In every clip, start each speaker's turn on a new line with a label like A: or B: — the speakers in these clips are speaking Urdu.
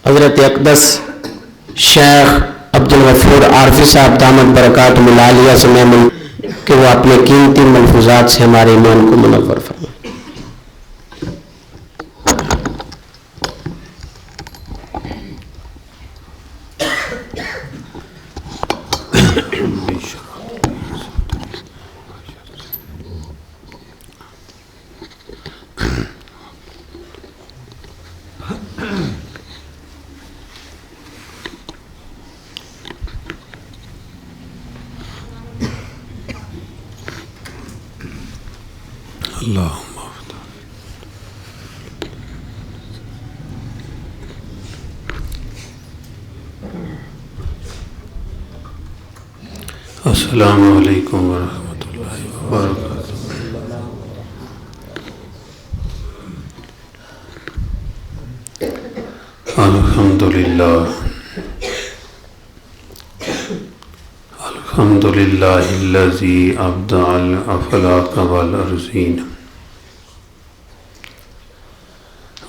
A: حضرت اقدس شیخ عبدالغفور عارفی صاحب دامت برکاتہ العالیہ سے میں کہ وہ اپنے قیمتی ملفوظات سے ہمارے ایمان کو منور فرمائے.
B: السلام علیکم ورحمۃ اللہ وبرکاتہ. الحمد للہ الذی ابدع الافلاک والارضین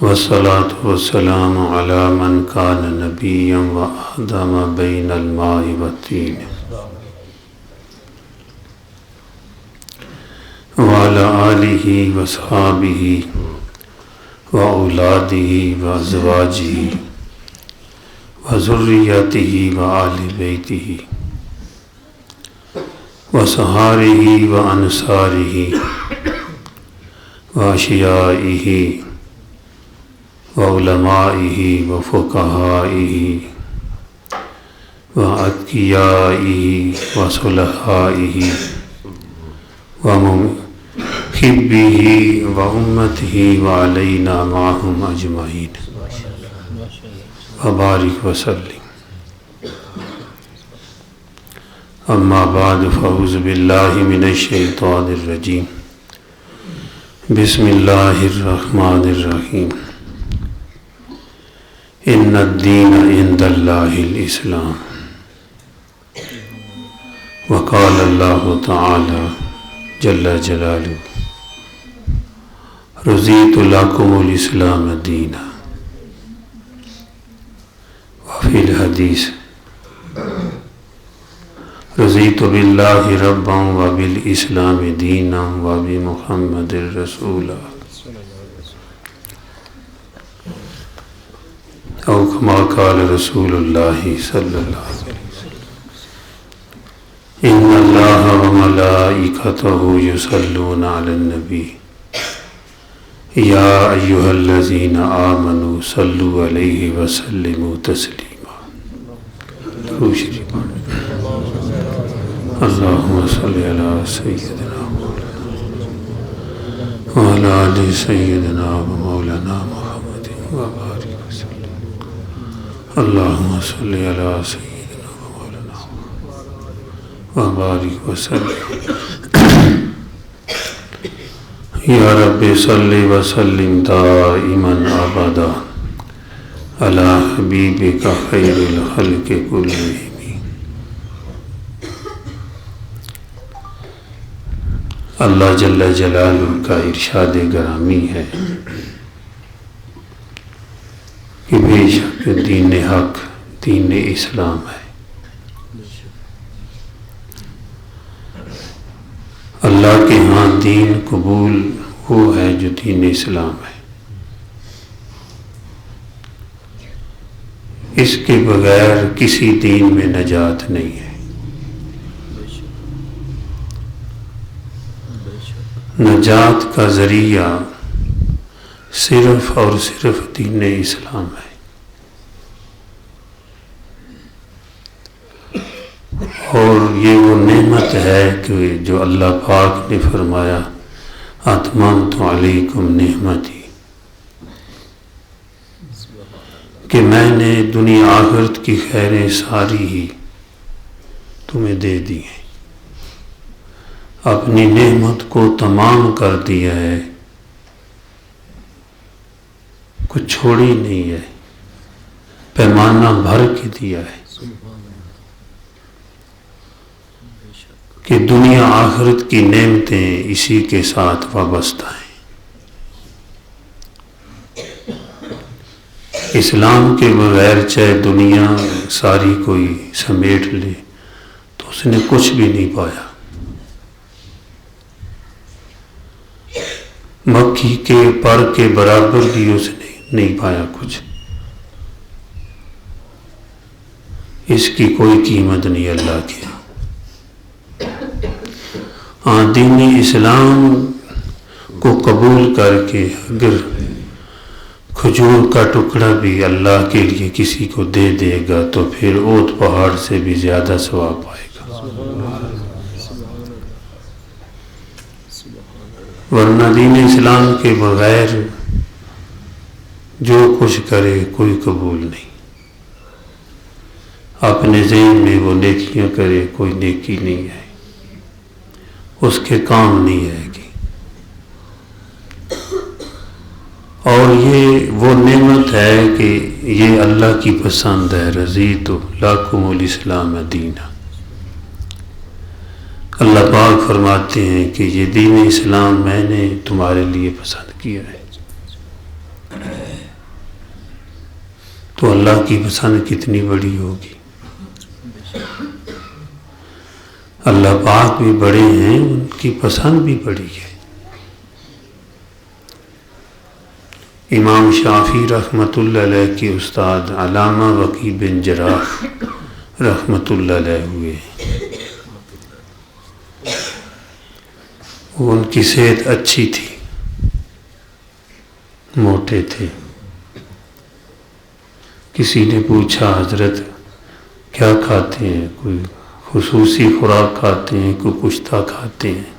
B: والصلاة والسلام علی من کان نبیا وآدم بین الماء والطین وعلى آلہ وصحابہ وأولادہ وأزواجہ وذریتہ وآل بیتہ وصحارہ وانصارہ واشیائہ وعلمائہ وفقہائہ واتقیائہ وصلحائہ ومحبہ وامتہ وعلینا معہم اجمعین وبارک وسلم. اما بعد فاعوذ باللہ من الشیطان الرجیم. بسم اللہ الرحمن الرحیم. ان الدین عند اللہ الاسلام. وقال اللہ تعالی جل جلالہ رضیت لکم الاسلام دینا. وفی الحدیث رضیت باللہ ربا وبالاسلام دینا وبمحمد رسولا او کما قال رسول اللہ صلی اللہ علیہ وسلم. ان اللہ وملائکتہ یصلون علی النبی یا ایہا الذین آمنوا صلوا علیہ وسلموا تسلیما. درود شریف اللہم صلی علی سیدنا وعلی آل سیدنا ومولانا محمد وبارک وسلم. اللہم صلی علی سیدنا ومولانا وبارک وسلم. یا رب صلی وسلم دائما ابدا علی حبیبک خیر الخلق کلہم. اللہ جل جلالہ کا ارشاد گرامی ہے کہ بے شک دین حق دین اسلام ہے. اللہ کے ہاں دین قبول وہ ہے جو دین اسلام ہے. اس کے بغیر کسی دین میں نجات نہیں ہے. نجات کا ذریعہ صرف اور صرف دین اسلام ہے. اور یہ وہ نعمت ہے کہ جو اللہ پاک نے فرمایا اتممت علیکم نعمتی، کہ میں نے دنیا آخرت کی خیریں ساری ہی تمہیں دے دی ہیں. اپنی نعمت کو تمام کر دیا ہے، کچھ چھوڑی نہیں ہے، پیمانہ بھر کے دیا ہے کہ دنیا آخرت کی نعمتیں اسی کے ساتھ وابستہ ہیں. اسلام کے بغیر چاہے دنیا ساری کوئی سمیٹ لے تو اس نے کچھ بھی نہیں پایا. مکھی کے پر کے برابر بھی اس نے نہیں پایا کچھ. اس کی کوئی قیمت نہیں اللہ کی. دین اسلام کو قبول کر کے اگر کھجور کا ٹکڑا بھی اللہ کے لیے کسی کو دے دے گا تو پھر اونٹ پہاڑ سے بھی زیادہ ثواب پائے گا. ورنہ دین اسلام کے بغیر جو کچھ کرے کوئی قبول نہیں. اپنے ذہن میں وہ نیکیاں کرے کوئی نیکی نہیں ہے، اس کے کام نہیں آئے گی. اور یہ وہ نعمت ہے کہ یہ اللہ کی پسند ہے. رضیت لکم الاسلام دینا. اللہ پاک فرماتے ہیں کہ یہ دین اسلام میں نے تمہارے لیے پسند کیا ہے. تو اللہ کی پسند کتنی بڑی ہوگی. اللہ پاک بھی بڑے ہیں، ان کی پسند بھی بڑی ہے. امام شافعی رحمۃ اللہ علیہ کے استاد علامہ وکیع بن جراح رحمۃ اللہ علیہ ہوئے. ان کی صحت اچھی تھی، موٹے تھے. کسی نے پوچھا حضرت کیا کھاتے ہیں، کوئی خصوصی خوراک کھاتے ہیں، کوئی کشتہ کھاتے ہیں؟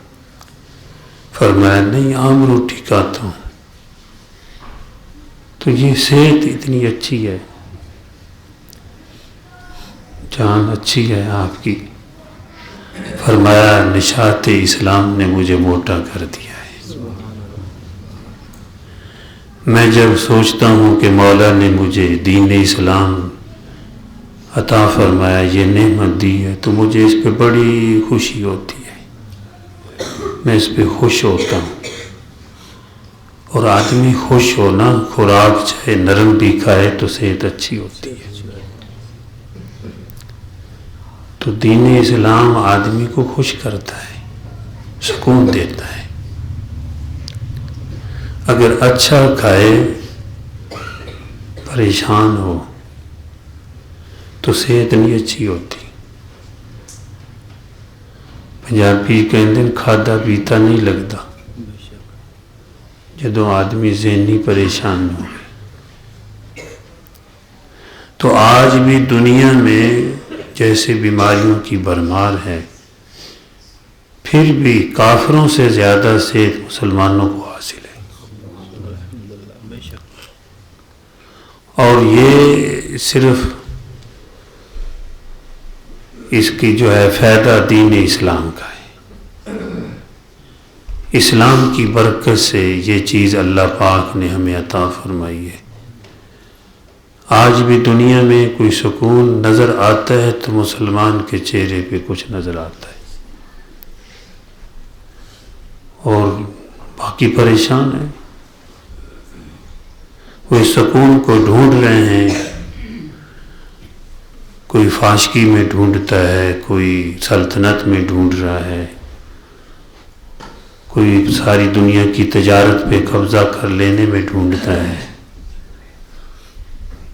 B: فرمایا نہیں، عام روٹی کھاتا ہوں. تو یہ صحت اتنی اچھی ہے، جان اچھی ہے آپ کی. فرمایا نشاط اسلام نے مجھے موٹا کر دیا ہے. میں جب سوچتا ہوں کہ مولا نے مجھے دین اسلام عطا فرمایا، یہ نعمت دی ہے، تو مجھے اس پہ بڑی خوشی ہوتی ہے. میں اس پہ خوش ہوتا ہوں. اور آدمی خوش ہونا، خوراک چاہے نرم بھی کھائے تو صحت اچھی ہوتی ہے. تو دین اسلام آدمی کو خوش کرتا ہے، سکون دیتا ہے. اگر اچھا کھائے پریشان ہو تو صحت نہیں اچھی ہوتی. پنجابی کہندے کھادا پیتا نہیں لگتا. جدو آدمی ذہنی پریشان ہو. تو آج بھی دنیا میں جیسے بیماریوں کی بھرمار ہے، پھر بھی کافروں سے زیادہ صحت مسلمانوں کو حاصل ہے. اور یہ صرف اس کی جو ہے فائدہ دین اسلام کا ہے. اسلام کی برکت سے یہ چیز اللہ پاک نے ہمیں عطا فرمائی ہے. آج بھی دنیا میں کوئی سکون نظر آتا ہے تو مسلمان کے چہرے پہ کچھ نظر آتا ہے، اور باقی پریشان ہیں. وہ اس سکون کو ڈھونڈ رہے ہیں. کوئی فاشکی میں ڈھونڈتا ہے، کوئی سلطنت میں ڈھونڈ رہا ہے، کوئی ساری دنیا کی تجارت پہ قبضہ کر لینے میں ڈھونڈتا ہے،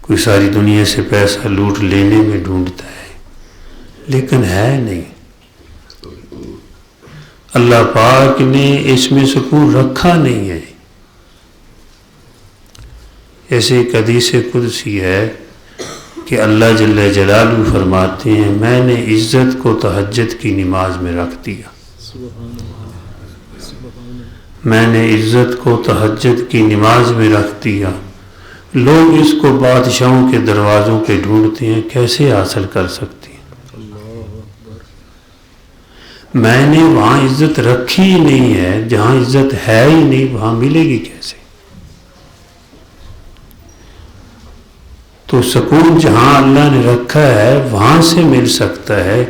B: کوئی ساری دنیا سے پیسہ لوٹ لینے میں ڈھونڈتا ہے. لیکن ہے نہیں. اللہ پاک نے اس میں سکون رکھا نہیں ہے. ایسے ایک حدیث قدسی ہے کہ اللہ جل جلالہ فرماتے ہیں میں نے عزت کو تہجد کی نماز میں رکھ دیا. میں نے عزت کو تہجد کی نماز میں رکھ دیا. لوگ اس کو بادشاہوں کے دروازوں پہ ڈھونڈتے ہیں، کیسے حاصل کر سکتے ہیں؟ میں نے وہاں عزت رکھی ہی نہیں ہے. جہاں عزت ہے ہی نہیں وہاں ملے گی کیسے؟ تو سکون جہاں اللہ نے رکھا ہے وہاں سے مل سکتا ہے.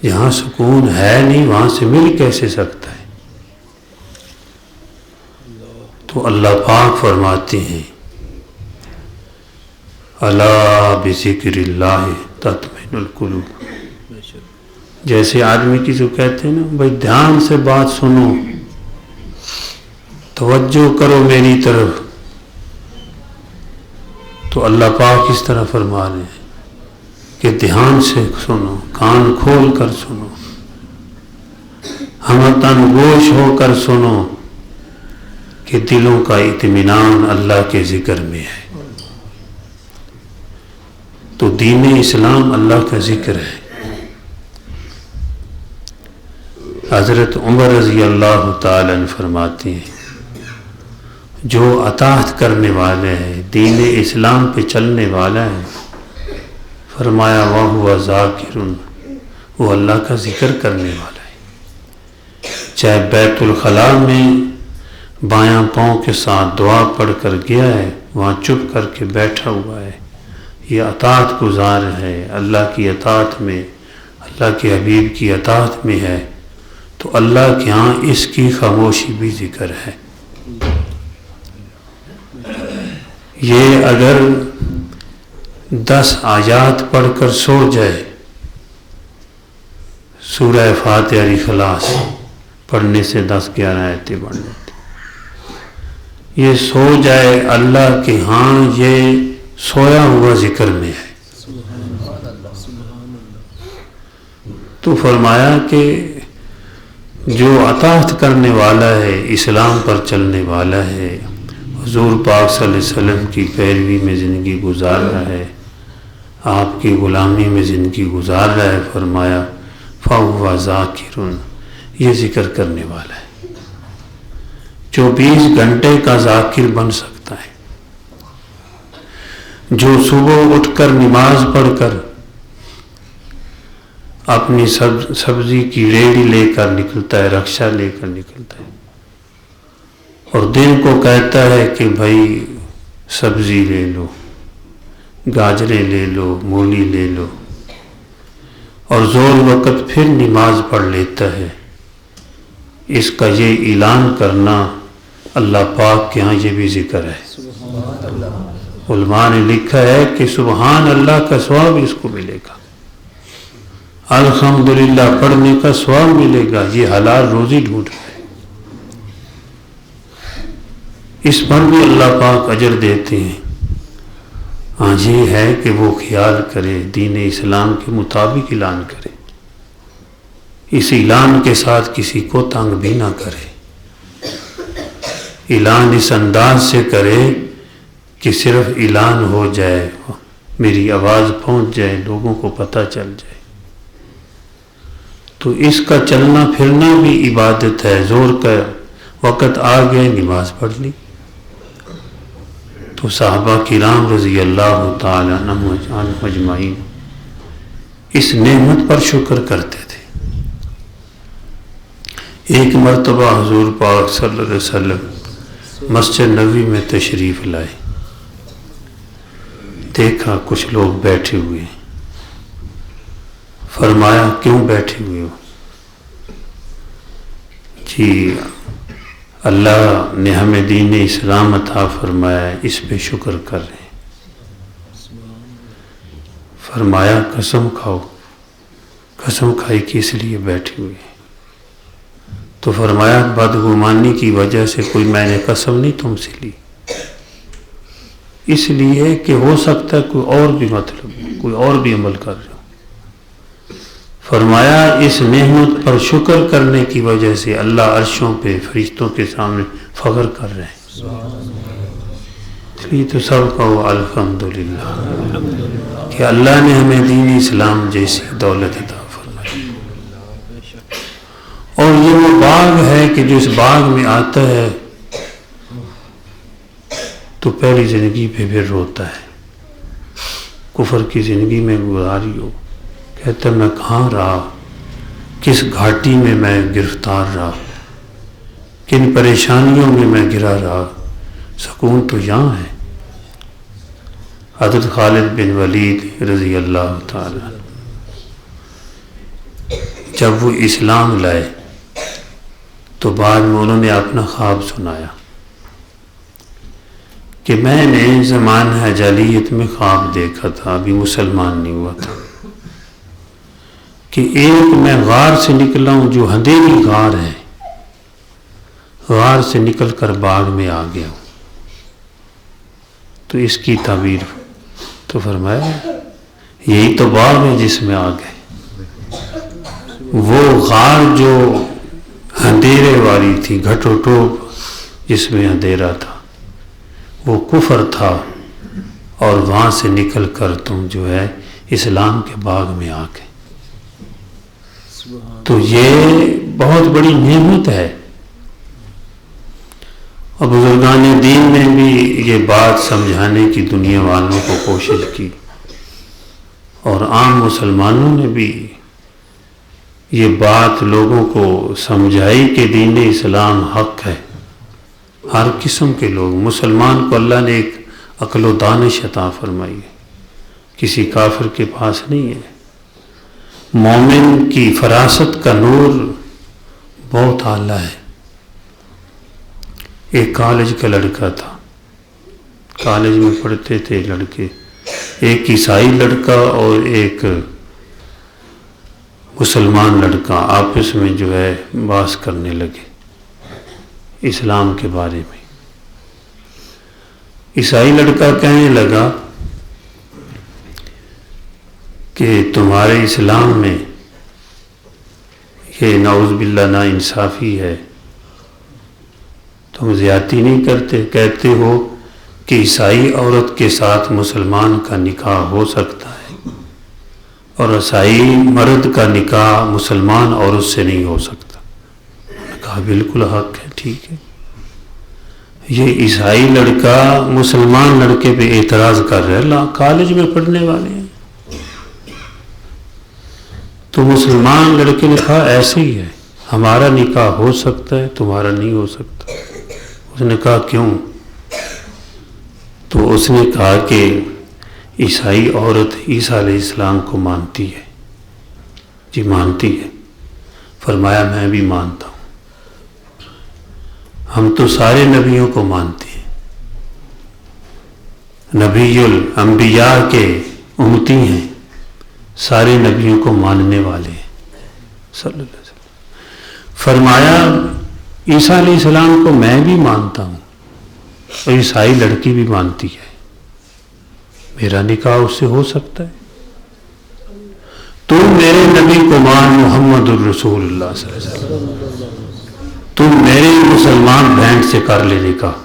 B: جہاں سکون ہے نہیں وہاں سے مل کیسے سکتا ہے؟ تو اللہ پاک فرماتے ہیں الا بذکر اللہ تطمئن القلوب. جیسے آدمی کسی کو کہتے ہیں نا بھائی دھیان سے بات سنو، توجہ کرو میری طرف، تو اللہ پاک اس طرح فرما رہے ہیں کہ دھیان سے سنو، کان کھول کر سنو، ہمتن گوش ہو کر سنو کہ دلوں کا اطمینان اللہ کے ذکر میں ہے. تو دین اسلام اللہ کا ذکر ہے. حضرت عمر رضی اللہ تعالیٰ عنہ فرماتے ہیں جو اطاعت کرنے والے ہیں، دین اسلام پہ چلنے والا ہے، فرمایا وَهُوَ ذَاكِرٌ، وہ اللہ کا ذکر کرنے والا ہے. چاہے بیت الخلاء میں بایاں پاؤں کے ساتھ دعا پڑھ کر گیا ہے، وہاں چپ کر کے بیٹھا ہوا ہے، یہ اطاعت گزار ہے، اللہ کی اطاعت میں، اللہ کے حبیب کی اطاعت میں ہے، تو اللہ کے ہاں اس کی خاموشی بھی ذکر ہے. یہ اگر 10 آیات پڑھ کر سو جائے، سورہ فاتحہ اخلاص پڑھنے سے 10-11 آیتیں بن جاتی، یہ سو جائے اللہ کے ہاں یہ سویا ہوا ذکر میں ہے. تو فرمایا کہ جو اطاعت کرنے والا ہے، اسلام پر چلنے والا ہے، حضور پاک صلی اللہ علیہ وسلم کی پیروی میں زندگی گزار رہا ہے، آپ کی غلامی میں زندگی گزار رہا ہے، فرمایا فَهُوَ ذَاكِرٌ، یہ ذکر کرنے والا ہے. 24 گھنٹے کا ذاکر بن سکتا ہے. جو صبح اٹھ کر نماز پڑھ کر اپنی سبزی کی ریڑھی لے کر نکلتا ہے، رکشہ لے کر نکلتا ہے، اور دن کو کہتا ہے کہ بھائی سبزی لے لو، گاجریں لے لو، مولی لے لو، اور زور وقت پھر نماز پڑھ لیتا ہے، اس کا یہ اعلان کرنا اللہ پاک کے ہاں یہ بھی ذکر ہے. علماء نے لکھا ہے کہ سبحان اللہ کا ثواب اس کو ملے گا، الحمدللہ پڑھنے کا ثواب ملے گا، یہ حلال روزی ڈھونڈ رہا ہے، اس پر بھی اللہ پاک اجر دیتے ہیں. ہاں یہ ہے کہ وہ خیال کرے، دین اسلام کے مطابق اعلان کرے، اس اعلان کے ساتھ کسی کو تنگ بھی نہ کرے، اعلان اس انداز سے کرے کہ صرف اعلان ہو جائے، میری آواز پہنچ جائے، لوگوں کو پتہ چل جائے. تو اس کا چلنا پھرنا بھی عبادت ہے. زور کا وقت آ گئے، نماز پڑھ لی. تو صحابہ کرام رضی اللہ تعالی عنہم اجمعین اس نعمت پر شکر کرتے تھے. ایک مرتبہ حضور پاک صلی اللہ علیہ وسلم مسجد نبوی میں تشریف لائے، دیکھا کچھ لوگ بیٹھے ہوئے ہیں، فرمایا کیوں بیٹھے ہوئے ہو؟ جی اللہ نے ہمیں دین اسلام عطا فرمایا ہے، اس پہ شکر کر رہے ہیں. فرمایا قسم کھاؤ. قسم کھائی کہ اس لیے بیٹھے ہوئے ہیں. تو فرمایا بدگمانی کی وجہ سے کوئی میں نے قسم نہیں تم سے لی، اس لیے کہ ہو سکتا ہے کوئی اور بھی مطلب کوئی اور بھی عمل کر رہا. فرمایا اس نعمت پر شکر کرنے کی وجہ سے اللہ عرشوں پہ فرشتوں کے سامنے فخر کر رہے ہیں. یہ تو سب کہو الحمدللہ کہ اللہ نے ہمیں دین اسلام جیسی دولت عطا فرمائی. اور یہ وہ باغ ہے کہ جو اس باغ میں آتا ہے تو پہلی زندگی پہ پھر روتا ہے. کفر کی زندگی میں گزاری ہو، کہتا میں کہاں رہا، کس گھاٹی میں میں گرفتار رہا، کن پریشانیوں میں میں گرا رہا، سکون تو یہاں ہے. حضرت خالد بن ولید رضی اللہ تعالی جب وہ اسلام لائے تو بعد میں انہوں نے اپنا خواب سنایا کہ میں نے زمانہ جاہلیت میں خواب دیکھا تھا، ابھی مسلمان نہیں ہوا تھا، کہ ایک میں غار سے نکلا ہوں جو اندھیری غار ہے، غار سے نکل کر باغ میں آ گیا ہوں۔ تو اس کی تعبیر تو فرمایا یہی تو باغ ہے جس میں آ گئے۔ وہ غار جو اندھیرے والی تھی، گھٹو ٹوپ جس میں اندھیرا تھا، وہ کفر تھا، اور وہاں سے نکل کر تم جو ہے اسلام کے باغ میں آ گئے۔ تو یہ بہت بڑی نعمت ہے، اور بزرگان دین نے بھی یہ بات سمجھانے کی دنیا والوں کو کوشش کی، اور عام مسلمانوں نے بھی یہ بات لوگوں کو سمجھائی کہ دین اسلام حق ہے۔ ہر قسم کے لوگ، مسلمان کو اللہ نے ایک عقل و دانش عطا فرمائی ہے، کسی کافر کے پاس نہیں ہے۔ مومن کی فراست کا نور بہت اعلیٰ ہے۔ ایک کالج کا لڑکا تھا، کالج میں پڑھتے تھے لڑکے، ایک عیسائی لڑکا اور ایک مسلمان لڑکا آپس میں جو ہے بحث کرنے لگے اسلام کے بارے میں۔ عیسائی لڑکا کہنے لگا کہ تمہارے اسلام میں یہ نعوذ باللہ نا انصافی ہے، تم زیادتی نہیں کرتے، کہتے ہو کہ عیسائی عورت کے ساتھ مسلمان کا نکاح ہو سکتا ہے، اور عیسائی مرد کا نکاح مسلمان عورت سے نہیں ہو سکتا۔ میں نے کہا بالکل حق ہے، ٹھیک ہے۔ یہ عیسائی لڑکا مسلمان لڑکے پہ اعتراض کر رہا ہے، کالج میں پڑھنے والے ہیں۔ تو مسلمان لڑکے نے کہا ایسے ہی ہے، ہمارا نکاح ہو سکتا ہے، تمہارا نہیں ہو سکتا۔ اس نے کہا کیوں؟ تو اس نے کہا کہ عیسائی عورت عیسیٰ علیہ السلام کو مانتی ہے۔ جی مانتی ہے؟ فرمایا میں بھی مانتا ہوں، ہم تو سارے نبیوں کو مانتے ہیں، نبی الانبیاء کے امتی ہیں، سارے نبیوں کو ماننے والے ہیں صلی اللہ علیہ وسلم۔ فرمایا عیسیٰ علیہ السلام کو میں بھی مانتا ہوں، اور عیسائی لڑکی بھی مانتی ہے، میرا نکاح اس سے ہو سکتا ہے۔ تم میرے نبی کو مان محمد الرسول اللہ صلی اللہ علیہ وسلم، تم میرے مسلمان بہن سے کر لے نکاح،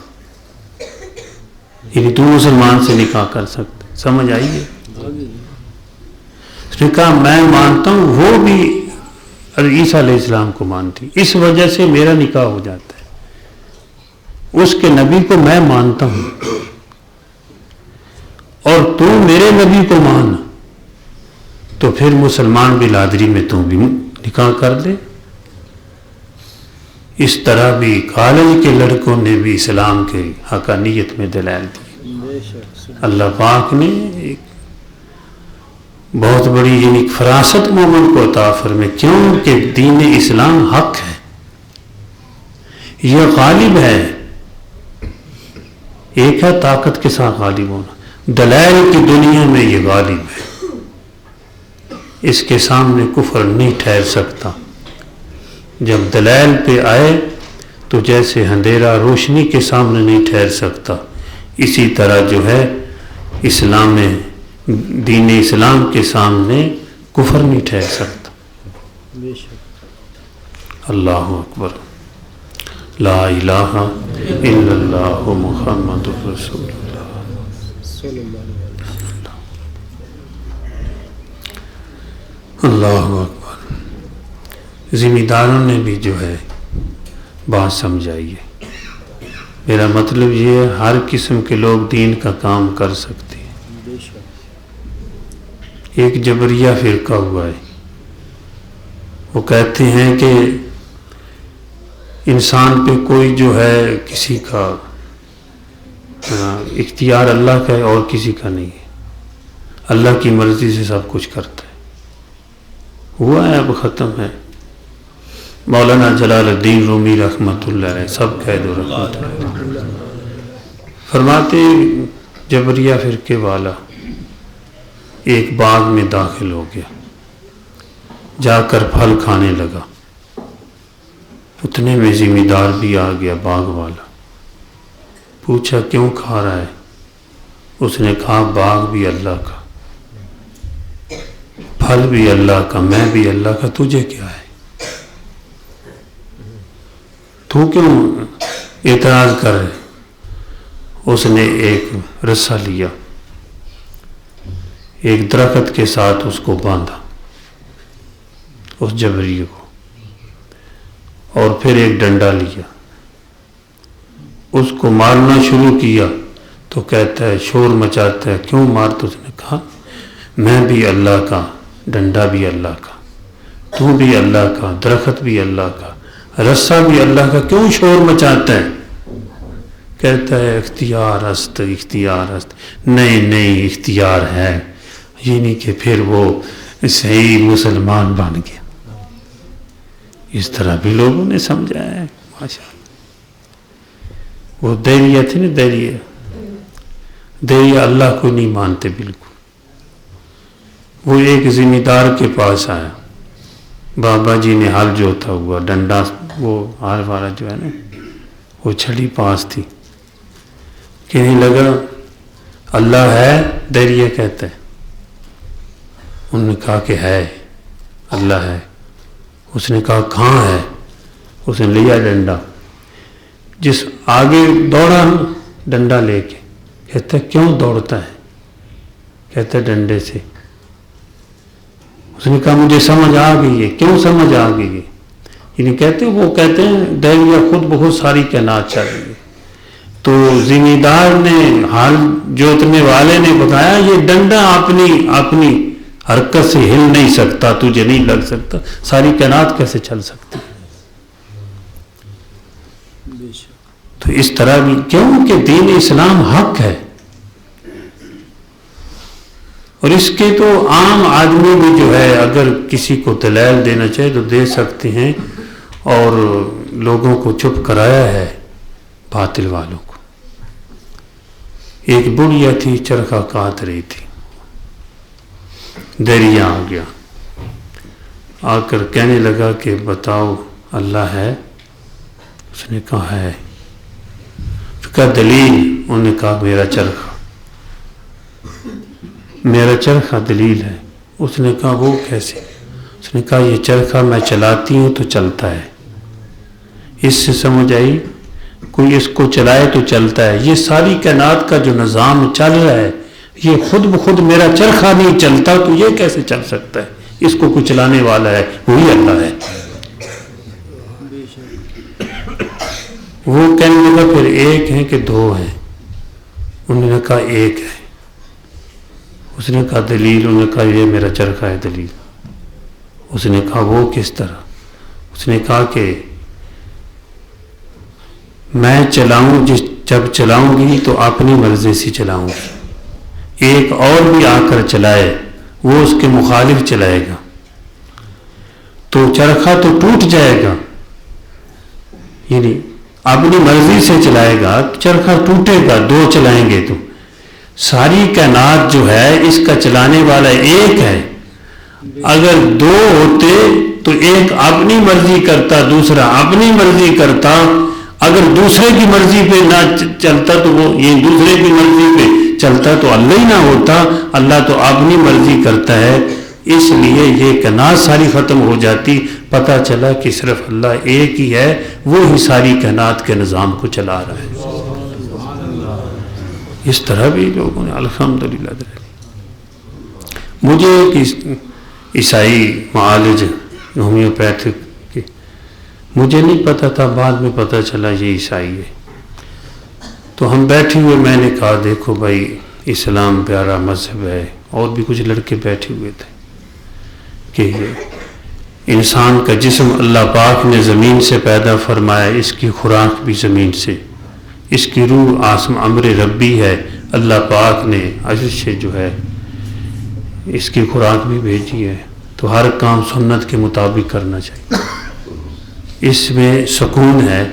B: یعنی تم مسلمان سے نکاح کر سکتے۔ سمجھ آئیے؟ اس نے کہا میں مانتا ہوں، وہ بھی عیسیٰ علیہ السلام کو مانتی، اس وجہ سے میرا نکاح ہو جاتا ہے، اس کے نبی کو میں مانتا ہوں، اور تو میرے نبی کو مان، تو پھر مسلمان بلادری میں تو بھی نکاح کر دے۔ اس طرح بھی کالج کے لڑکوں نے بھی اسلام کے حقانیت میں دلائل دی۔ اللہ پاک نے ایک بہت بڑی یعنی فراست مومن کو عطا فرمائے، کیوں کہ دین اسلام حق ہے، یہ غالب ہے۔ ایک ہے طاقت کے ساتھ غالب ہونا، دلائل کی دنیا میں یہ غالب ہے، اس کے سامنے کفر نہیں ٹھہر سکتا۔ جب دلائل پہ آئے تو جیسے اندھیرا روشنی کے سامنے نہیں ٹھہر سکتا، اسی طرح جو ہے اسلام میں دین اسلام کے سامنے کفر نہیں ٹھہر سکتا۔ اللہ اکبر، لا الہ الا اللہ محمد رسول اللہ اکبر۔ ذمہ داروں نے بھی جو ہے بات سمجھائی ہے۔ میرا مطلب یہ ہے ہر قسم کے لوگ دین کا کام کر سکتے ہیں۔ ایک جبریہ فرقہ ہوا ہے، وہ کہتے ہیں کہ انسان پہ کوئی جو ہے کسی کا اختیار اللہ کا ہے اور کسی کا نہیں ہے، اللہ کی مرضی سے سب کچھ کرتا ہے۔ ہوا ہے، اب ختم ہے۔ مولانا جلال الدین رومی رحمۃ اللہ علیہ سب کہہ دو رحمۃ اللہ، فرماتے جبریہ فرقے والا ایک باغ میں داخل ہو گیا، جا کر پھل کھانے لگا، اتنے میں ذمہ دار بھی آ گیا باغ والا، پوچھا کیوں کھا رہا ہے؟ اس نے کہا باغ بھی اللہ کا، پھل بھی اللہ کا، میں بھی اللہ کا، تجھے کیا ہے؟ تو کیوں اعتراض کر رہے؟ اس نے ایک رسا لیا، ایک درخت کے ساتھ اس کو باندھا، اس جبریے کو، اور پھر ایک ڈنڈا لیا، اس کو مارنا شروع کیا تو کہتا ہے، شور مچاتا ہے، کیوں مارتا؟ اس نے کہا میں بھی اللہ کا، ڈنڈا بھی اللہ کا، تو بھی اللہ کا، درخت بھی اللہ کا، رسا بھی اللہ کا، کیوں شور مچاتا ہے؟ کہتا ہے اختیار است، اختیار است، نہیں اختیار ہے، یعنی کہ پھر وہ صحیح مسلمان بن گیا۔ اس طرح بھی لوگوں نے سمجھا ہے ماشاء اللہ۔ وہ دیریہ تھے نا، دیریہ اللہ کو نہیں مانتے بالکل۔ وہ ایک ذمہ دار کے پاس آیا، بابا جی نے ہل جوتا ہوا، ڈنڈا وہ ہل والا جو ہے نا، وہ چھڑی پاس تھی، کہنے لگا اللہ ہے؟ دیریہ کہتا ہے۔ انہوں نے کہا کہ ہے، اللہ ہے۔ اس نے کہا کہاں ہے؟ اس نے لیا ڈنڈا، جس آگے دوڑا ڈنڈا لے کے، کہتا ہے کیوں دوڑتا ہے؟ کہتا ہے ڈنڈے سے۔ اس نے کہا مجھے سمجھ آ گئی ہے۔ کیوں سمجھ آ گئی ہے؟ یعنی کہتے ہیں دیریہ خود بہت ساری کائنات چل رہی ہے، تو ذمہ دار نے، ہل جوتنے والے نے بتایا یہ ڈنڈا اپنی حرکت سے ہل نہیں سکتا، تجھے نہیں لگ سکتا، ساری کائنات کیسے چل سکتی؟ تو اس طرح بھی، کیوں کہ دین اسلام حق ہے، اور اس کے تو عام آدمی بھی جو ہے اگر کسی کو دلائل دینا چاہے تو دے سکتے ہیں، اور لوگوں کو چپ کرایا ہے باطل والوں کو۔ ایک بڑھیا تھی، چرخہ کاٹ رہی تھی، دیریہ آ گیا، آ کر کہنے لگا کہ بتاؤ اللہ ہے؟ اس نے کہا ہے۔ کہا دلیل؟ انہوں نے کہا میرا چرخہ دلیل ہے۔ اس نے کہا وہ کیسے؟ اس نے کہا یہ چرخہ میں چلاتی ہوں تو چلتا ہے، اس سے سمجھ آئی؟ کوئی اس کو چلائے تو چلتا ہے۔ یہ ساری کائنات کا جو نظام چل رہا ہے، یہ خود بخود میرا چرخہ نہیں چلتا تو یہ کیسے چل سکتا ہے؟ اس کو کوئی چلانے والا ہے، وہی اللہ ہے۔ وہ کہنے لگا پھر ایک ہیں کہ دو ہیں؟ انہوں نے کہا ایک ہے۔ اس نے کہا دلیل؟ انہوں نے کہا یہ میرا چرخہ ہے دلیل۔ اس نے کہا وہ کس طرح؟ اس نے کہا کہ میں چلاؤں، جب چلاؤں گی تو اپنی مرضی سے چلاؤں گی، ایک اور بھی آ کر چلائے وہ اس کے مخالف چلائے گا تو چرخہ تو ٹوٹ جائے گا، یعنی اپنی مرضی سے چلائے گا چرخہ ٹوٹے گا، دو چلائیں گے تو۔ ساری کائنات جو ہے اس کا چلانے والا ایک ہے، اگر دو ہوتے تو ایک اپنی مرضی کرتا، دوسرا اپنی مرضی کرتا، اگر دوسرے کی مرضی پہ نہ چلتا تو وہ یہ دوسرے کی مرضی پہ چلتا تو اللہ ہی نہ ہوتا۔ اللہ تو اپنی مرضی کرتا ہے، اس لیے یہ کائنات ساری ختم ہو جاتی، پتہ چلا کہ صرف اللہ ایک ہی ہے، وہ ہی ساری کائنات کے نظام کو چلا رہا ہے۔ اس طرح بھی لوگوں نے الحمدللہ مجھے عیسائی معالج ہومیوپیتھک کی مجھے نہیں پتا تھا، بعد میں پتہ چلا یہ عیسائی ہے۔ تو ہم بیٹھے ہوئے، میں نے کہا دیکھو بھائی اسلام پیارا مذہب ہے، اور بھی کچھ لڑکے بیٹھے ہوئے تھے، کہ انسان کا جسم اللہ پاک نے زمین سے پیدا فرمایا، اس کی خوراک بھی زمین سے، اس کی روح امر ربی ہے، اللہ پاک نے عرش سے جو ہے اس کی خوراک بھی بھیجی ہے، تو ہر کام سنت کے مطابق کرنا چاہیے، اس میں سکون ہے۔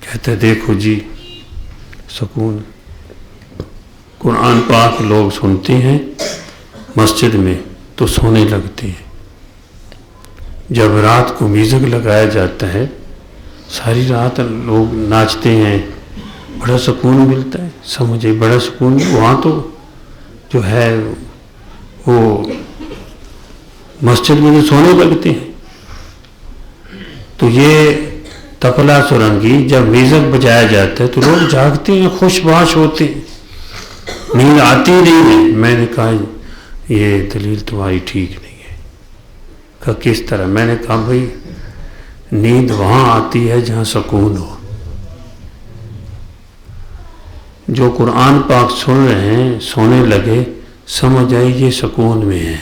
B: کہتے دیکھو جی سکون. قرآن پاک لوگ سنتے ہیں مسجد میں تو سونے لگتے ہیں. جب رات کو میوزک لگایا جاتا ہے ساری رات لوگ ناچتے ہیں, بڑا سکون ملتا ہے. سمجھے بڑا سکون. وہاں تو جو ہے وہ مسجد میں بھی سونے لگتے ہیں. تو یہ تپلا سرنگی جب میوزک بجایا جاتا ہے تو لوگ جاگتے ہیں, خوش باش ہوتے ہیں, نیند آتی نہیں ہے. میں نے کہا یہ دلیل تمہاری ٹھیک نہیں ہے. کہا کس طرح؟ میں نے کہا بھائی نیند وہاں آتی ہے جہاں سکون ہو. جو قرآن پاک سن رہے ہیں سونے لگے, سمجھ آئی یہ سکون میں ہے.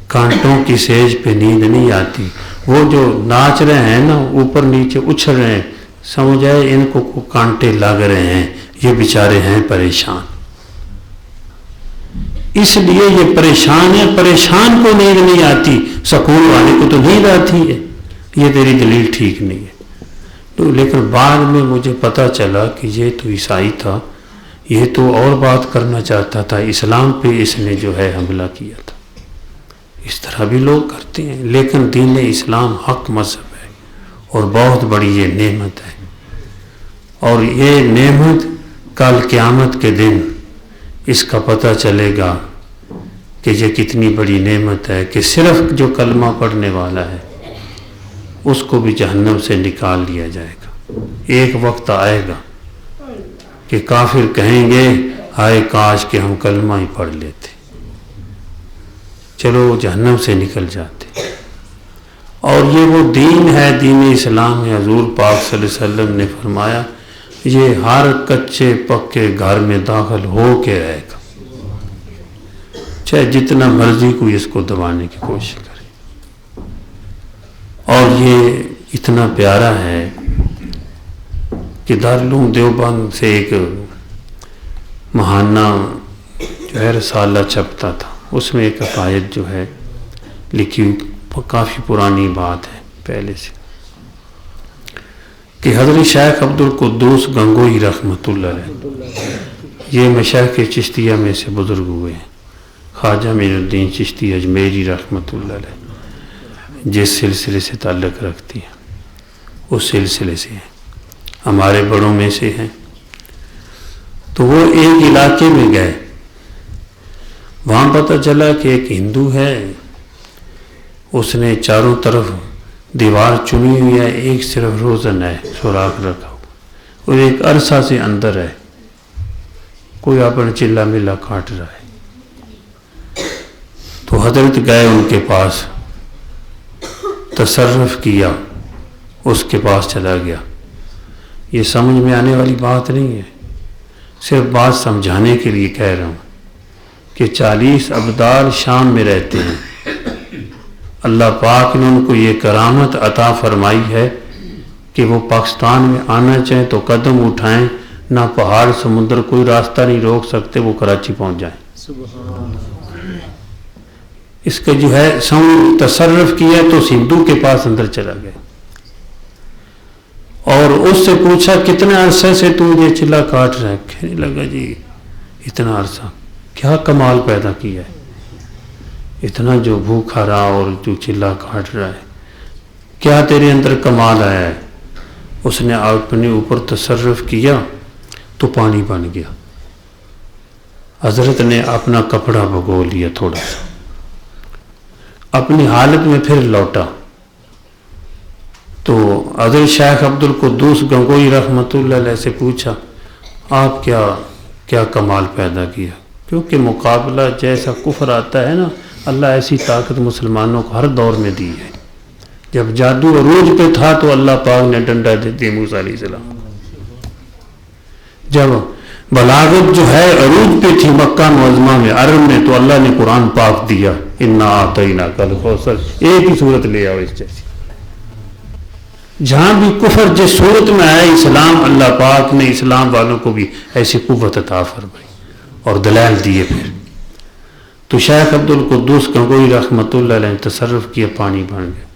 B: کانٹوں کی سیج پہ نیند نہیں آتی. وہ جو ناچ رہے ہیں نا, اوپر نیچے اچھل رہے ہیں, سمجھ آئے ان کو کانٹے لگ رہے ہیں, یہ بیچارے ہیں پریشان. اس لیے یہ پریشان ہے. پریشان کو نیند نہیں آتی, سکون والے کو تو نیند آتی ہے. یہ تیری دلیل ٹھیک نہیں ہے. تو لیکن بعد میں مجھے پتہ چلا کہ یہ تو عیسائی تھا, یہ تو اور بات کرنا چاہتا تھا. اسلام پہ اس نے جو ہے حملہ کیا تھا. اس طرح بھی لوگ کرتے ہیں. لیکن دین اسلام حق مذہب ہے اور بہت بڑی یہ نعمت ہے. اور یہ نعمت کل قیامت کے دن اس کا پتہ چلے گا کہ یہ کتنی بڑی نعمت ہے کہ صرف جو کلمہ پڑھنے والا ہے اس کو بھی جہنم سے نکال لیا جائے گا. ایک وقت آئے گا کہ کافر کہیں گے ہائے کاش کہ ہم کلمہ ہی پڑھ لیتے, چلو جہنم سے نکل جاتے. اور یہ وہ دین ہے, دین اسلام ہے. حضور پاک صلی اللہ علیہ وسلم نے فرمایا یہ ہر کچے پکے گھر میں داخل ہو کے رہے گا, چاہے جتنا مرضی کوئی اس کو دبانے کی کوشش کرے. اور یہ اتنا پیارا ہے کہ دارالعلوم دیوبند سے ایک ماہانہ جو ہے رسالہ چھپتا تھا, اس میں ایک عقائد جو ہے لکھی ہوئی, کافی پرانی بات ہے پہلے سے, کہ حضرت شیخ عبد القدوس گنگوئی رحمۃ اللہ علیہ, یہ مشائخ چشتیہ میں سے بزرگ ہوئے ہیں. خواجہ معین الدین چشتی اجمیری رحمۃ اللہ علیہ جس سلسلے سے تعلق رکھتی ہیں اس سلسلے سے ہیں, ہمارے بڑوں میں سے ہیں. تو وہ ایک علاقے میں گئے, وہاں پتہ چلا کہ ایک ہندو ہے, اس نے چاروں طرف دیوار چنی ہوئی ہے, ایک صرف روزن ہے سوراخ رکھا ہوا, اور ایک عرصہ سے اندر ہے, کوئی اپنا چلا ملا کاٹ رہا ہے. تو حضرت گئے ان کے پاس, تصرف کیا, اس کے پاس چلا گیا. یہ سمجھ میں آنے والی بات نہیں ہے, صرف بات سمجھانے کے لیے کہہ رہا ہوں کہ 40 ابدال شام میں رہتے ہیں. اللہ پاک نے ان کو یہ کرامت عطا فرمائی ہے کہ وہ پاکستان میں آنا چاہیں تو قدم اٹھائیں, نہ پہاڑ سمندر کوئی راستہ نہیں روک سکتے, وہ کراچی پہنچ جائیں. اس کا جو ہے تصرف کیا تو ہندو کے پاس اندر چلا گیا اور اس سے پوچھا کتنے عرصے سے تو یہ چلا کاٹ رہا ہے؟ کہنے لگا جی اتنا عرصہ. کیا کمال پیدا کیا ہے, اتنا جو بھوکھا رہا اور جو چلا کاٹ رہا ہے, کیا تیرے اندر کمال آیا ہے؟ اس نے اپنے اوپر تصرف کیا تو پانی بن گیا. حضرت نے اپنا کپڑا بھگو لیا تھوڑا سا, اپنی حالت میں پھر لوٹا. تو حضرت شیخ عبد القدوس گنگوئی رحمۃ اللہ علیہ سے پوچھا آپ کیا کمال پیدا کیا؟ کیونکہ مقابلہ جیسا کفر آتا ہے نا, اللہ ایسی طاقت مسلمانوں کو ہر دور میں دی ہے. جب جادو عروج پہ تھا تو اللہ پاک نے ڈنڈا دے دی موسیٰ علیہ السلام کو. جب بلاغت جو ہے عروج پہ تھی مکہ معظمہ میں عرب میں, تو اللہ نے قرآن پاک دیا, انا اعطیناک الکوثر, ایک ہی صورت لے آؤ اس جیسی. جہاں بھی کفر جس صورت میں آیا, اسلام اللہ پاک نے اسلام والوں کو بھی ایسی قوت عطا فرمائی اور دلائل دیے. پھر تو شیخ عبد القدوس گنگوئی رحمۃ اللہ علیہ نے تصرف کیا, پانی بن گیا.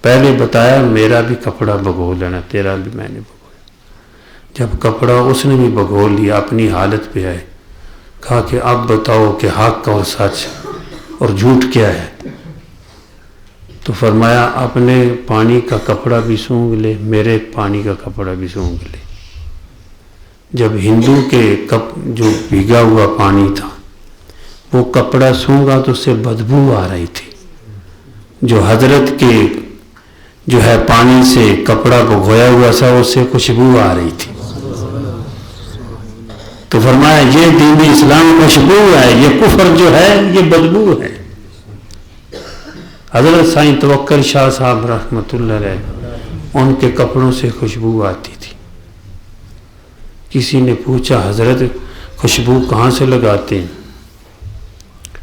B: پہلے بتایا میرا بھی کپڑا بھگو لینا, تیرا بھی میں نے بھگویا. جب کپڑا اس نے بھی بھگو لیا، اپنی حالت پہ آئے، کہا کہ اب بتاؤ کہ حق اور سچ اور جھوٹ کیا ہے؟ تو فرمایا اپنے پانی کا کپڑا بھی سونگ لے، میرے پانی کا کپڑا بھی سونگ لے۔ جب ہندو کے جو بھیگا ہوا پانی تھا وہ کپڑا سونگا تو اس سے بدبو آ رہی تھی، جو حضرت کے جو ہے پانی سے کپڑا کو گھویا ہوا تھا اس سے خوشبو آ رہی تھی۔ تو فرمایا یہ دین اسلام خوشبو ہے، یہ کفر جو ہے یہ بدبو ہے۔ حضرت سائیں توکل شاہ صاحب رحمۃ اللہ علیہ، ان کے کپڑوں سے خوشبو آتی تھی۔ کسی نے پوچھا حضرت خوشبو کہاں سے لگاتے ہیں؟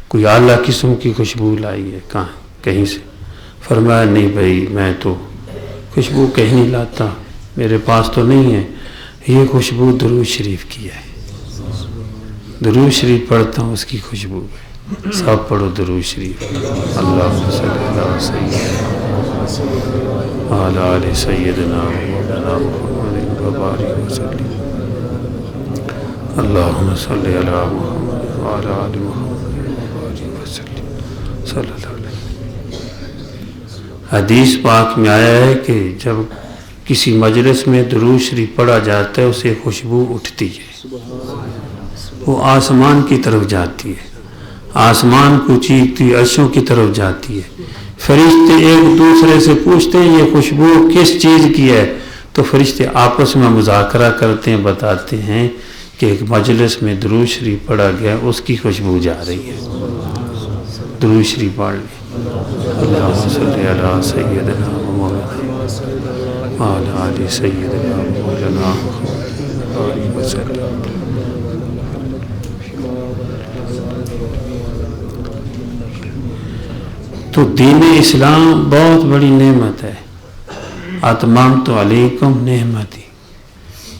B: کوئی اعلیٰ قسم کی خوشبو لائی ہے کہیں سے؟ فرمایا نہیں بھائی، میں تو خوشبو کہیں نہیں لاتا، میرے پاس تو نہیں ہے، یہ خوشبو درود شریف کی ہے، درود شریف پڑھتا ہوں اس کی خوشبو ہے۔ سب پڑھو درود شریف۔ اللہم صلی علی سیدنا وعلی آل سیدنا مولانا محمد وبارک وسلم۔ اللہم صلی علی محمد وعلی آل محمد وبارک وسلم صلی اللہ علیہ وسلم۔ حدیث پاک میں آیا ہے کہ جب کسی مجلس میں درود شریف پڑھا جاتا ہے اسے خوشبو اٹھتی ہے، وہ آسمان کی طرف جاتی ہے، آسمان کو چیرتی عرشوں کی طرف جاتی ہے۔ فرشتے ایک دوسرے سے پوچھتے ہیں یہ خوشبو کس چیز کی ہے؟ تو فرشتے آپس میں مذاکرہ کرتے ہیں، بتاتے ہیں کہ ایک مجلس میں درود شریف پڑھا گیا اس کی خوشبو جا رہی ہے۔ درود شریف پڑھ لیں۔ اللہم صلی علی سیدنا مولانا وعلی آل سیدنا مولانا محمد وسلم۔ تو دین اسلام بہت بڑی نعمت ہے۔ اتممت علیکم نعمتی،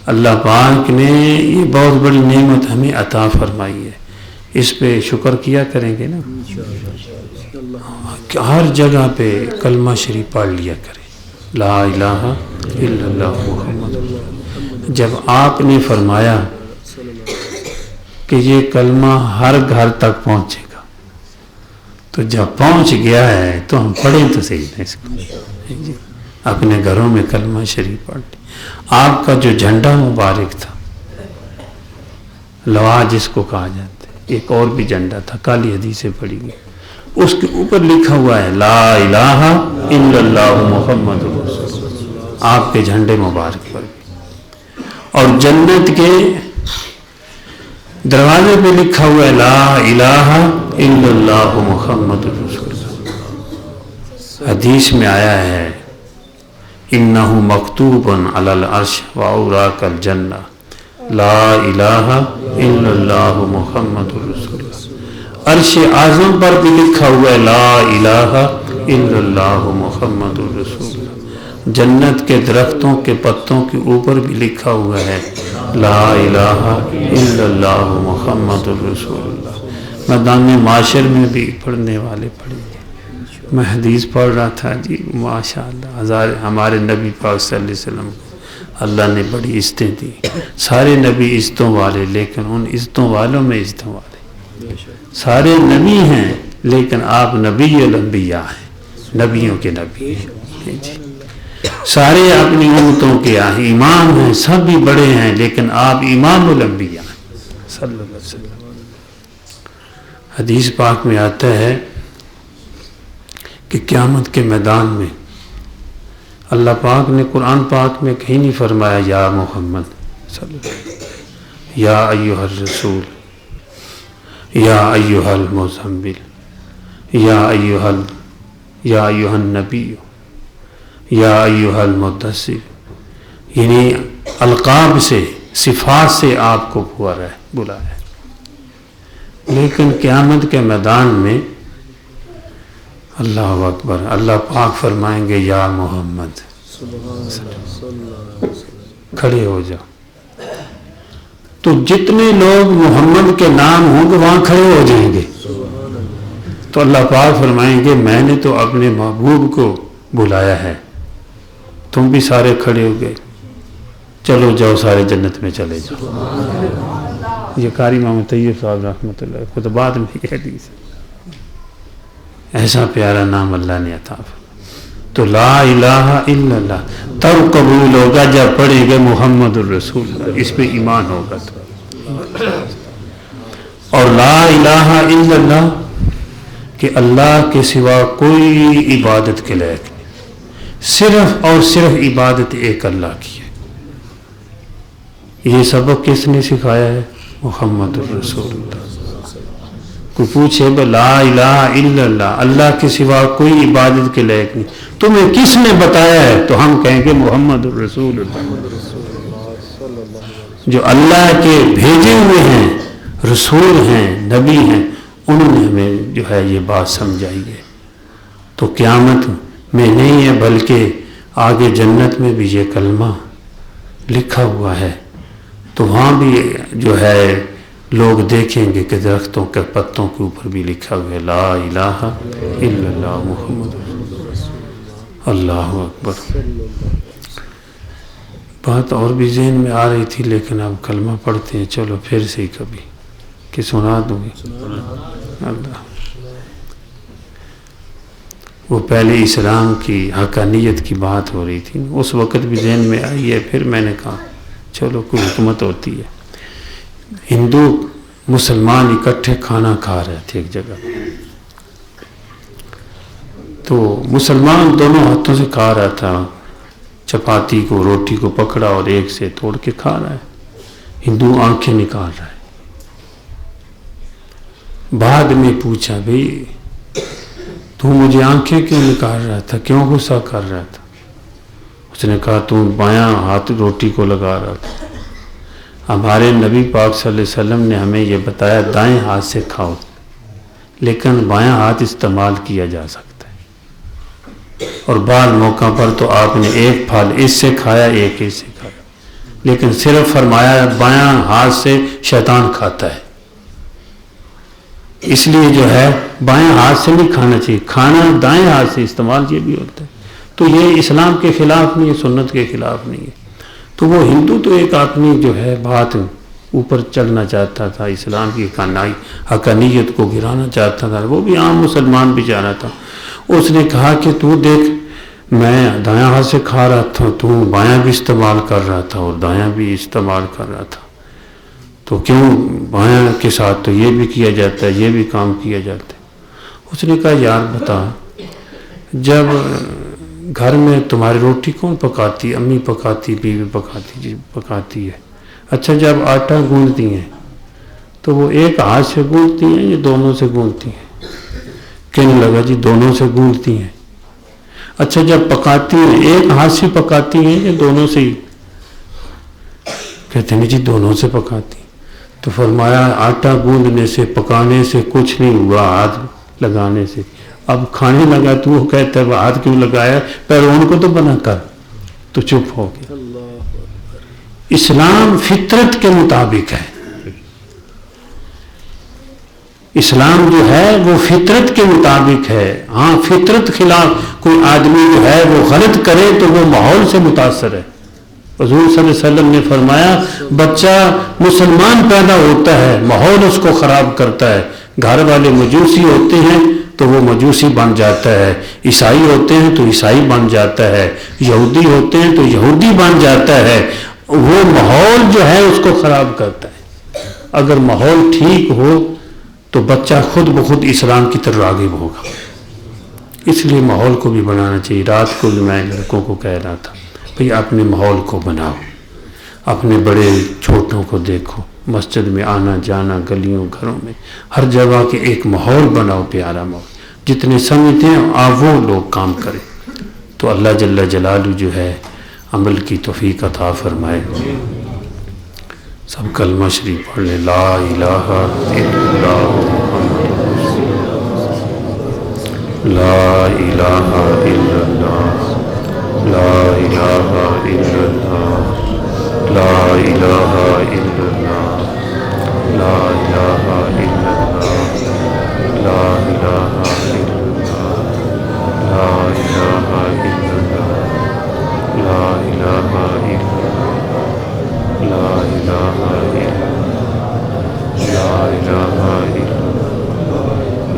B: اللہ پاک نے یہ بہت بڑی نعمت ہمیں عطا فرمائی ہے، اس پہ شکر کیا کریں گے نا۔ ہر جگہ پہ کلمہ شریف پڑھ لیا کریں، لا الہ الا اللہ محمد۔ جب آپ نے فرمایا کہ یہ کلمہ ہر گھر تک پہنچے گا، تو جب پہنچ گیا ہے تو ہم پڑھیں تو صحیح نہیں اس کو، اپنے گھروں میں کلمہ شریف پڑھ لیں۔ آپ کا جو جھنڈا مبارک تھا، لوا جس کو کہا جاتا ہے، ایک اور بھی جھنڈا تھا، کالی حدیثیں پڑھی گئی، اس کے اوپر لکھا ہوا ہے لا الہ الا اللہ محمد رسول اللہ، آپ کے جھنڈے مبارک پر بھی۔ اور جنت کے دروازے پہ لکھا ہوا ہے لا الہ الا اللہ محمد رسول اللہ۔ حدیث میں آیا ہے انہ مکتوب علی العرش واوراق الجنہ لا الہ الا اللہ محمد رسول اللہ۔ عرش اعظم پر بھی لکھا ہوا ہے لا الہ الا اللہ محمد رسول اللہ۔ جنت کے درختوں کے پتوں کے اوپر بھی لکھا ہوا ہے لا الہ الا اللہ محمد رسول اللہ۔ میدان معاشر میں بھی پڑھنے والے پڑھیں گے۔ میں حدیث پڑھ رہا تھا جی، ماشاءاللہ ہمارے نبی پاک صلی اللہ علیہ وسلم کو اللہ نے بڑی عزتیں دی۔ سارے نبی عزتوں والے، لیکن ان عزتوں والوں میں عزتوں والے، سارے نبی ہیں لیکن آپ نبی الانبیاء ہیں، نبیوں کے نبی ہیں جی۔ سارے اپنی امتوں کے امام ہیں، سب بھی بڑے ہیں، لیکن آپ امام الانبیاء ہیں صلی اللہ علیہ وسلم۔ حدیث پاک میں آتا ہے کہ قیامت کے میدان میں اللہ پاک نے قرآن پاک میں کہیں نہیں فرمایا یا محمد صلی اللہ علیہ وسلم، یا ایھا الرسول، یا ایھا المزمل، یا ایھا النبی، یا ایھا المدثر، یعنی القاب سے، صفات سے آپ کو بلایا ہے۔ لیکن قیامت کے میدان میں اللہ اکبر، اللہ پاک فرمائیں گے یا محمد، کھڑے ہو جاؤ۔ تو جتنے لوگ محمد کے نام ہوں گے وہاں کھڑے ہو جائیں گے، تو اللہ پاک فرمائیں گے میں نے تو اپنے محبوب کو بلایا ہے، تم بھی سارے کھڑے ہو گئے، چلو جاؤ سارے جنت میں چلے جاؤ. یہ قاری محمد طیب صاحب رحمۃ اللہ کو تو بعد میں کہہ دی. ایسا پیارا نام اللہ نے عطا فرمایا. تو لا الہ الا اللہ تب قبول ہوگا جب پڑھے گا محمد الرسول اللہ، اس پہ ایمان ہوگا تو. اور لا الہ الا اللہ کہ اللہ کے سوا کوئی عبادت کے لائق نہیں، صرف اور صرف عبادت ایک اللہ کی ہے. یہ سبق کس نے سکھایا ہے؟ محمد الرسول اللہ. کوئی پوچھے لا الہ الا اللہ، اللہ کے سوا کوئی عبادت کے لائق نہیں، تمہیں کس نے بتایا ہے؟ تو ہم کہیں گے محمد الرسول اللہ، جو اللہ کے بھیجے ہوئے ہیں، رسول ہیں، نبی ہیں، انہوں نے ہمیں جو ہے یہ بات سمجھائی ہے. تو قیامت میں نہیں ہے بلکہ آگے جنت میں بھی یہ کلمہ لکھا ہوا ہے. تو وہاں بھی جو ہے لوگ دیکھیں گے کہ درختوں کے پتوں کے اوپر بھی لکھا ہوا ہے لا الہ الا اللہ محمد اللہ اکبر. بات اور بھی ذہن میں آ رہی تھی لیکن اب کلمہ پڑھتے ہیں. چلو پھر سے کبھی کہ سنا دوں گی. اللہ وہ پہلے اسلام کی حقانیت کی بات ہو رہی تھی، اس وقت بھی ذہن میں آئی ہے. پھر میں نے کہا چلو کوئی حکمت ہوتی ہے. ہندو مسلمان اکٹھے کھانا کھا رہے تھے ایک جگہ، تو مسلمان دونوں ہاتھوں سے کھا رہا تھا، چپاتی کو روٹی کو پکڑا اور ایک سے توڑ کے کھا رہا ہے. ہندو آنکھیں نکال رہا ہے. بعد میں پوچھا بھئی تو مجھے آنکھیں کیوں نکال رہا تھا، کیوں غصہ کر رہا تھا؟ اس نے کہا تو بایاں ہاتھ روٹی کو لگا رہا تھا. ہمارے نبی پاک صلی اللہ علیہ وسلم نے ہمیں یہ بتایا دائیں ہاتھ سے کھاؤ، لیکن بایاں ہاتھ استعمال کیا جا سکتا ہے. اور بعض موقع پر تو آپ نے ایک پھل اس سے کھایا ایک اس سے کھایا، لیکن صرف فرمایا بایاں ہاتھ سے شیطان کھاتا ہے، اس لیے جو ہے بائیں ہاتھ سے نہیں کھانا چاہیے، کھانا دائیں ہاتھ سے استعمال یہ بھی ہوتا ہے. تو یہ اسلام کے خلاف نہیں ہے، سنت کے خلاف نہیں ہے. تو وہ ہندو تو ایک آدمی جو ہے بات اوپر چلنا چاہتا تھا، اسلام کی حقانیت کو گرانا چاہتا تھا، وہ بھی عام مسلمان بھی چاہ رہا تھا. اس نے کہا کہ تو دیکھ میں دایاں ہاتھ سے کھا رہا تھا، تو بایاں بھی استعمال کر رہا تھا اور دایاں بھی استعمال کر رہا تھا، تو کیوں بایاں کے ساتھ تو یہ بھی کیا جاتا ہے، یہ بھی کام کیا جاتا ہے. اس نے کہا یار بتا، جب گھر میں تمہاری روٹی کون پکاتی؟ امی پکاتی، بیوی پکاتی، جی پکاتی ہے. اچھا جب آٹا گوندتی ہیں تو وہ ایک ہاتھ سے گوندتی ہیں یا دونوں سے گوندتی ہیں؟ کہنے لگا جی دونوں سے گوندتی ہیں. اچھا جب پکاتی ہیں ایک ہاتھ سے پکاتی ہیں یا دونوں سے ہی؟ کہتے ہیں جی دونوں سے پکاتی ہیں. تو فرمایا آٹا گوندنے سے پکانے سے کچھ نہیں ہوا، ہاتھ لگانے سے. اب کھانے لگا تو وہ کہتا ہے ہاتھ کیوں لگایا، پیروں کو تو بنا کر. تو چپ ہو گیا. اسلام فطرت کے مطابق ہے. اسلام جو ہے وہ فطرت کے مطابق ہے. ہاں فطرت خلاف کوئی آدمی جو ہے وہ غلط کرے تو وہ ماحول سے متاثر ہے. حضور صلی اللہ علیہ وسلم نے فرمایا بچہ مسلمان پیدا ہوتا ہے، ماحول اس کو خراب کرتا ہے. گھر والے مجوسی ہوتے ہیں تو وہ مجوسی بن جاتا ہے، عیسائی ہوتے ہیں تو عیسائی بن جاتا ہے، یہودی ہوتے ہیں تو یہودی بن جاتا ہے. وہ ماحول جو ہے اس کو خراب کرتا ہے. اگر ماحول ٹھیک ہو تو بچہ خود بخود اسلام کی طرف راغب ہوگا. اس لیے ماحول کو بھی بنانا چاہیے. رات کو بھی میں لڑکوں کو کہہ رہا تھا بھئی اپنے ماحول کو بناؤ، اپنے بڑے چھوٹوں کو دیکھو، مسجد میں آنا جانا، گلیوں گھروں میں ہر جگہ کے ایک ماحول بناؤ، پیارا ماحول. جتنے سمجھتے ہیں آپ وہ لوگ کام کریں تو اللہ جل جلالہ جو ہے عمل کی توفیق عطا فرمائے. سب کلمہ شریف پڑھ لیں. لا الہ الا اللہ لا الہ الا اللہ لا الہ الا اللہ لا الہ الا اللہ لا الہ الا اللہ لا الہ الا اللہ لا الہ الا اللہ لا الہ الا اللہ